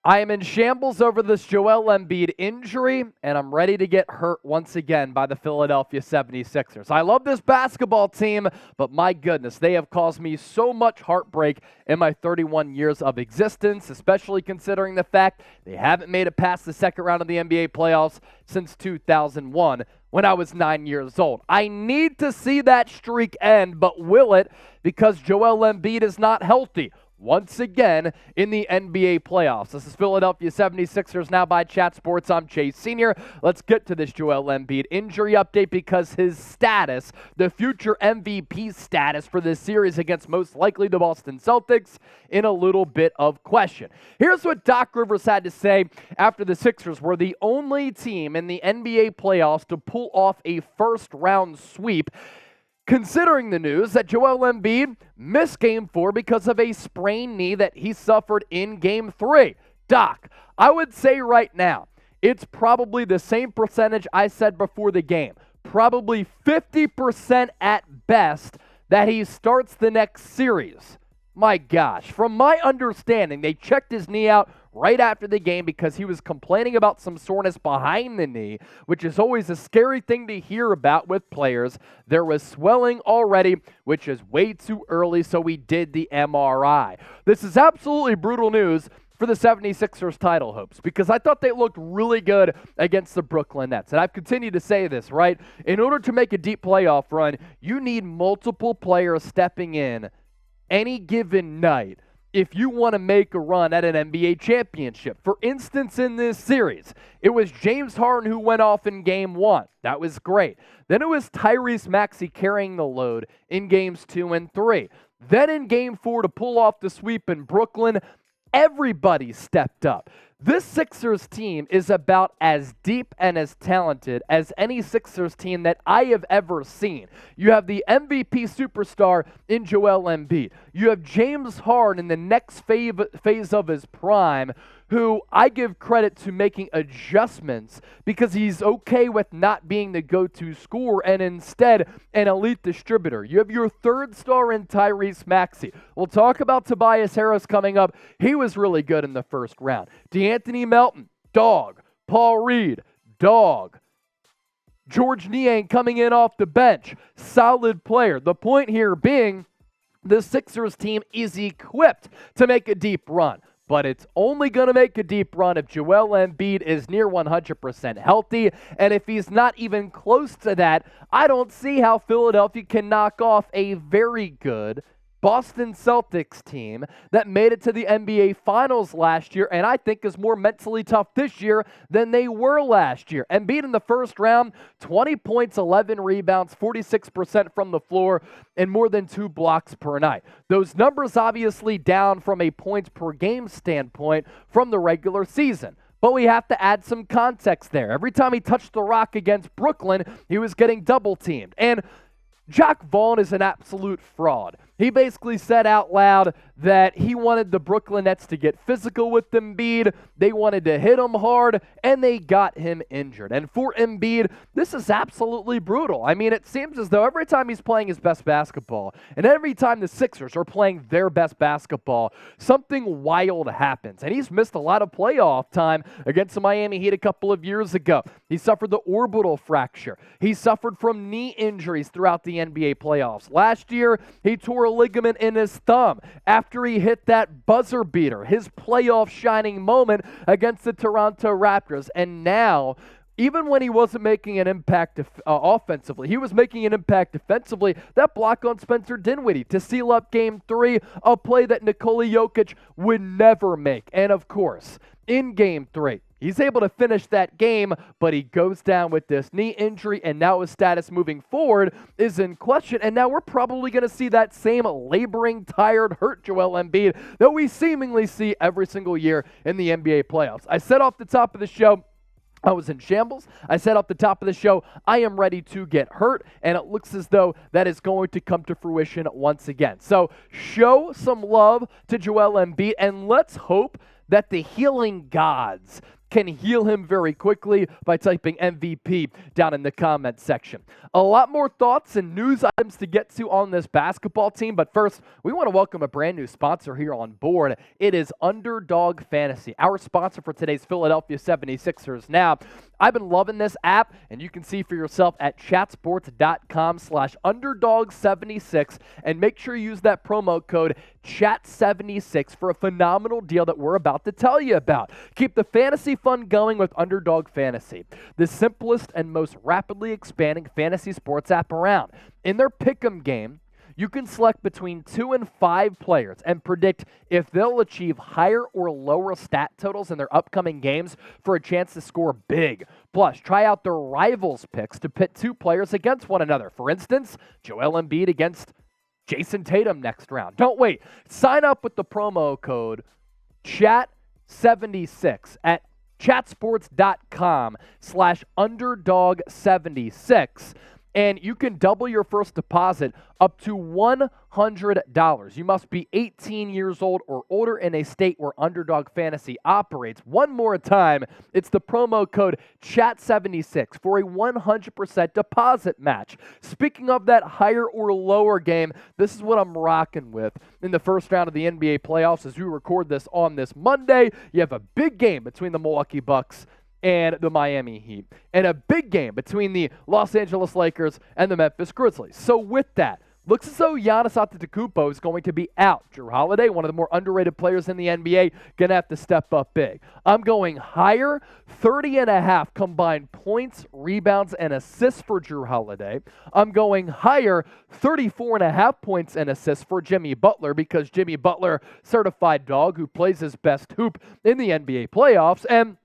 I am in shambles over this Joel Embiid injury, and I'm ready to get hurt once again by the Philadelphia 76ers. I love this basketball team, but my goodness, they have caused me so much heartbreak in my 31 years of existence, especially considering the fact they haven't made it past the second round of the NBA playoffs since 2001 when I was 9 years old. I need to see that streak end, but will it? Because Joel Embiid is not healthy once again in the NBA playoffs. This is Philadelphia 76ers Now by Chat Sports. I'm Chase Sr. Let's get to this Joel Embiid injury update because his status, the future MVP status for this series against most likely the Boston Celtics, in a little bit of question. Here's what Doc Rivers had to say after the Sixers were the only team in the NBA playoffs to pull off a first-round sweep, considering the news that Joel Embiid missed Game 4 because of a sprained knee that he suffered in Game 3. Doc, I would say right now, it's probably the same percentage I said before the game. Probably 50% at best that he starts the next series. My gosh, from my understanding, they checked his knee out right after the game because he was complaining about some soreness behind the knee, which is always a scary thing to hear about with players. There was swelling already, which is way too early, so we did the MRI. This is absolutely brutal news for the 76ers title hopes because I thought they looked really good against the Brooklyn Nets. And I've continued to say this, right? In order to make a deep playoff run, you need multiple players stepping in any given night if you want to make a run at an NBA championship. For instance, in this series, it was James Harden who went off in Game 1. That was great. Then it was Tyrese Maxey carrying the load in Games 2 and 3. Then in Game 4 to pull off the sweep in Brooklyn, everybody stepped up. This Sixers team is about as deep and as talented as any Sixers team that I have ever seen. You have the MVP superstar in Joel Embiid. You have James Harden in the next phase of his prime, who I give credit to making adjustments because he's okay with not being the go-to scorer and instead an elite distributor. You have your third star in Tyrese Maxey. We'll talk about Tobias Harris coming up. He was really good in the first round. D'Anthony Melton, dog. Paul Reed, dog. George Niang coming in off the bench, solid player. The point here being the Sixers team is equipped to make a deep run. But it's only going to make a deep run if Joel Embiid is near 100% healthy. And if he's not even close to that, I don't see how Philadelphia can knock off a very good Boston Celtics team that made it to the NBA Finals last year and I think is more mentally tough this year than they were last year. Embiid in the first round, 20 points, 11 rebounds, 46% from the floor, and more than 2 blocks per night. Those numbers obviously down from a points per game standpoint from the regular season. But we have to add some context there. Every time he touched the rock against Brooklyn, he was getting double teamed. And Jack Vaughn is an absolute fraud. He basically said out loud that he wanted the Brooklyn Nets to get physical with Embiid. They wanted to hit him hard, and they got him injured. And for Embiid, this is absolutely brutal. I mean, it seems as though every time he's playing his best basketball, and every time the Sixers are playing their best basketball, something wild happens. And he's missed a lot of playoff time against the Miami Heat a couple of years ago. He suffered the orbital fracture. He suffered from knee injuries throughout the NBA playoffs. Last year, he tore a ligament in his thumb after he hit that buzzer beater, his playoff shining moment against the Toronto Raptors. And now, even when he wasn't making an impact offensively, he was making an impact defensively. That block on Spencer Dinwiddie to seal up Game 3, a play that Nikola Jokic would never make. And of course, in Game 3, he's able to finish that game, but he goes down with this knee injury, and now his status moving forward is in question. And now we're probably going to see that same laboring, tired, hurt Joel Embiid that we seemingly see every single year in the NBA playoffs. I said off the top of the show, I was in shambles. I said off the top of the show, I am ready to get hurt, and it looks as though that is going to come to fruition once again. So show some love to Joel Embiid, and let's hope that the healing gods can heal him very quickly by typing MVP down in the comment section. A lot more thoughts and news items to get to on this basketball team, but first, we want to welcome a brand new sponsor here on board. It is Underdog Fantasy, our sponsor for today's Philadelphia 76ers. Now, I've been loving this app, and you can see for yourself at chatsports.com/underdog76, and make sure you use that promo code chat76 for a phenomenal deal that we're about to tell you about. Keep the fantasy fun going with Underdog Fantasy, the simplest and most rapidly expanding fantasy sports app around. In their pick'em game, you can select between 2 and 5 players and predict if they'll achieve higher or lower stat totals in their upcoming games for a chance to score big. Plus, try out their rivals picks to pit 2 players against one another. For instance, Joel Embiid against Jason Tatum next round. Don't wait. Sign up with the promo code CHAT76 at chatsports.com/underdog76. And you can double your first deposit up to $100. You must be 18 years old or older in a state where Underdog Fantasy operates. One more time, it's the promo code CHAT76 for a 100% deposit match. Speaking of that higher or lower game, this is what I'm rocking with in the first round of the NBA playoffs. As we record this on this Monday, you have a big game between the Milwaukee Bucks and the Miami Heat, and a big game between the Los Angeles Lakers and the Memphis Grizzlies. So with that, looks as though Giannis Antetokounmpo is going to be out. Jrue Holiday, one of the more underrated players in the NBA, going to have to step up big. I'm going higher, 30.5 combined points, rebounds, and assists for Jrue Holiday. I'm going higher, 34.5 points and assists for Jimmy Butler, because Jimmy Butler, certified dog who plays his best hoop in the NBA playoffs. And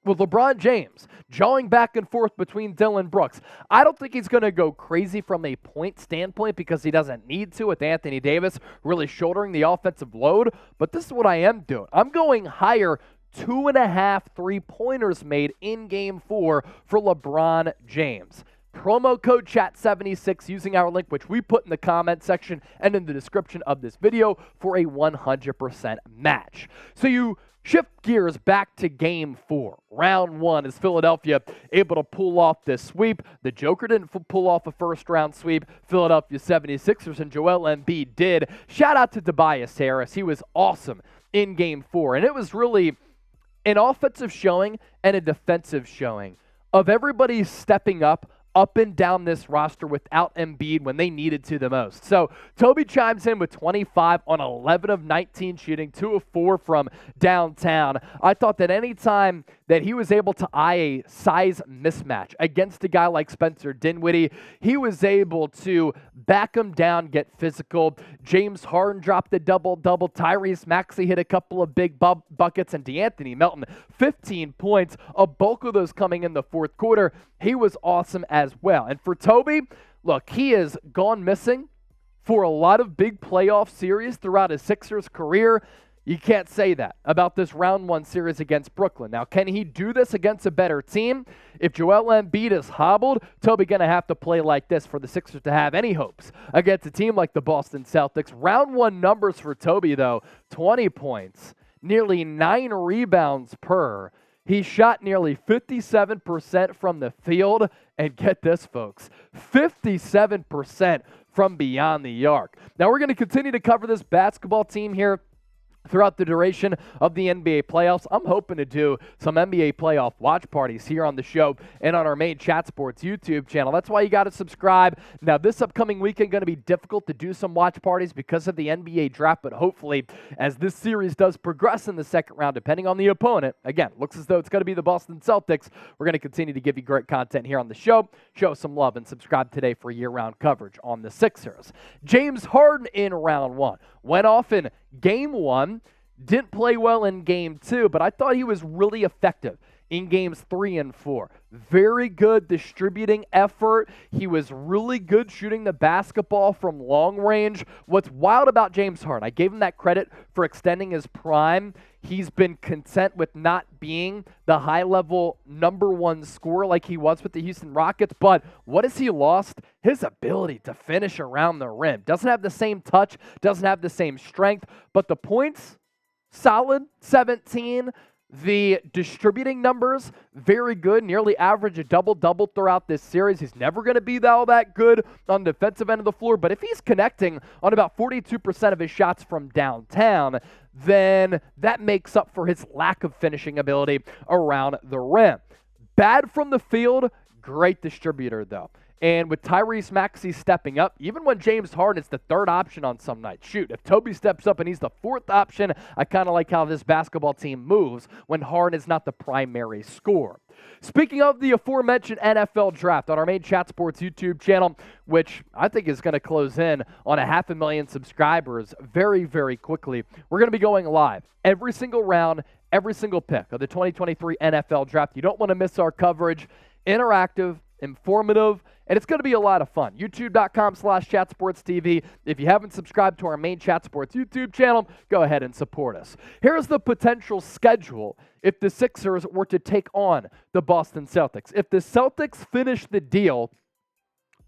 with LeBron James jawing back and forth between Dillon Brooks, I don't think he's going to go crazy from a point standpoint because he doesn't need to, with Anthony Davis really shouldering the offensive load. But this is what I am doing. I'm going higher, 2.5 3-pointers made in Game 4 for LeBron James. Promo code CHAT76 using our link, which we put in the comment section and in the description of this video, for a 100% match. So you shift gears back to Game 4. Round 1 is Philadelphia able to pull off this sweep. The Joker didn't pull off a first-round sweep. Philadelphia 76ers and Joel Embiid did. Shout out to Tobias Harris. He was awesome in Game 4. And it was really an offensive showing and a defensive showing of everybody stepping up and down this roster without Embiid when they needed to the most. So Toby chimes in with 25 on 11 of 19 shooting, 2 of 4 from downtown. I thought that any time that he was able to eye a size mismatch against a guy like Spencer Dinwiddie, he was able to back him down, get physical. James Harden dropped a double-double. Tyrese Maxey hit a couple of big buckets, and DeAnthony Melton, 15 points, a bulk of those coming in the fourth quarter. He was awesome as well. And for Toby, look, he has gone missing for a lot of big playoff series throughout his Sixers career. You can't say that about this round 1 series against Brooklyn. Now, can he do this against a better team? If Joel Embiid is hobbled, Toby going to have to play like this for the Sixers to have any hopes against a team like the Boston Celtics. Round 1 numbers for Toby, though, 20 points, nearly 9 rebounds per. He shot nearly 57% from the field, and get this, folks, 57% from beyond the arc. Now, we're going to continue to cover this basketball team here throughout the duration of the NBA playoffs. I'm hoping to do some NBA playoff watch parties here on the show and on our main Chat Sports YouTube channel. That's why you got to subscribe. Now, this upcoming weekend going to be difficult to do some watch parties because of the NBA draft, but hopefully, as this series does progress in the second round, depending on the opponent, again, looks as though it's going to be the Boston Celtics, we're going to continue to give you great content here on the show. Show some love and subscribe today for year-round coverage on the Sixers. James Harden in round 1 went off in Game 1, didn't play well in Game 2, but I thought he was really effective in Games 3 and 4. Very good distributing effort. He was really good shooting the basketball from long range. What's wild about James Harden, I gave him that credit for extending his prime. He's been content with not being the high-level number 1 scorer like he was with the Houston Rockets, but what has he lost? His ability to finish around the rim. Doesn't have the same touch, doesn't have the same strength, but the points, solid, 17. The distributing numbers, very good, nearly average a double-double throughout this series. He's never going to be all that good on the defensive end of the floor, but if he's connecting on about 42% of his shots from downtown, then that makes up for his lack of finishing ability around the rim. Bad from the field, great distributor though. And with Tyrese Maxey stepping up, even when James Harden is the third option on some nights, shoot, if Toby steps up and he's the fourth option, I kind of like how this basketball team moves when Harden is not the primary scorer. Speaking of the aforementioned NFL draft on our main Chat Sports YouTube channel, which I think is going to close in on 500,000 subscribers very, very quickly, we're going to be going live every single round, every single pick of the 2023 NFL draft. You don't want to miss our coverage. Interactive, informative, and it's going to be a lot of fun. YouTube.com/ChatSportsTV. If you haven't subscribed to our main Chat Sports YouTube channel, go ahead and support us. Here's the potential schedule if the Sixers were to take on the Boston Celtics. If the Celtics finish the deal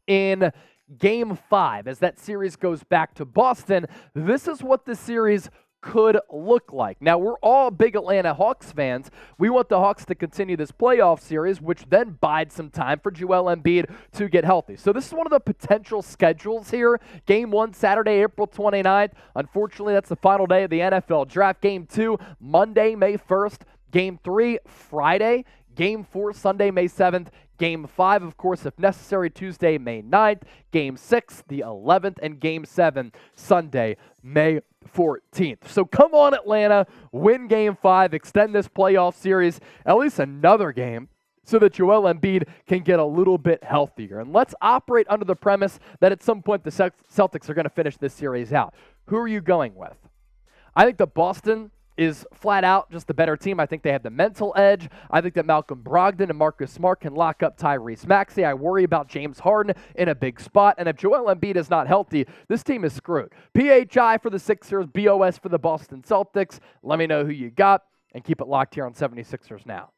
in Game 5, as that series goes back to Boston, this is what the series could look like. Now, we're all big Atlanta Hawks fans. We want the Hawks to continue this playoff series, which then bides some time for Joel Embiid to get healthy. So this is one of the potential schedules here. Game 1, Saturday, April 29th. Unfortunately, that's the final day of the NFL draft. Game 2, Monday, May 1st. Game 3, Friday. Game 4, Sunday, May 7th. Game 5, of course, if necessary, Tuesday, May 9th. Game 6, the 11th. And Game 7, Sunday, May 14th. So come on, Atlanta. Win Game 5. Extend this playoff series at least another game so that Joel Embiid can get a little bit healthier. And let's operate under the premise that at some point the Celtics are going to finish this series out. Who are you going with? I think that Boston is flat out just the better team. I think they have the mental edge. I think that Malcolm Brogdon and Marcus Smart can lock up Tyrese Maxey. I worry about James Harden in a big spot. And if Joel Embiid is not healthy, this team is screwed. PHI for the Sixers, BOS for the Boston Celtics. Let me know who you got, and keep it locked here on 76ers Now.